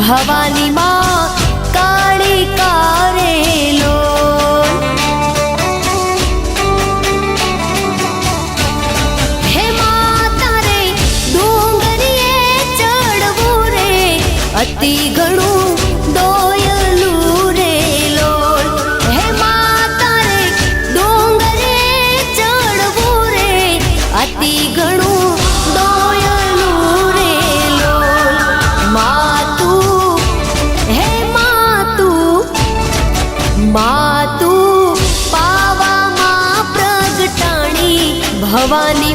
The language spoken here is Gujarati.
ભવાની માં કાળી કારેલો હે માતા રે ડુંગરીએ ચડવું રે અતિ ઘણું દોયલું રે લોલ હે માતા રે ડુંગરે ચડવું રે અતિ ઘણું દોયલું રે લોલ માતું હે માતું પાવામાં પ્રગટાણી ભવાની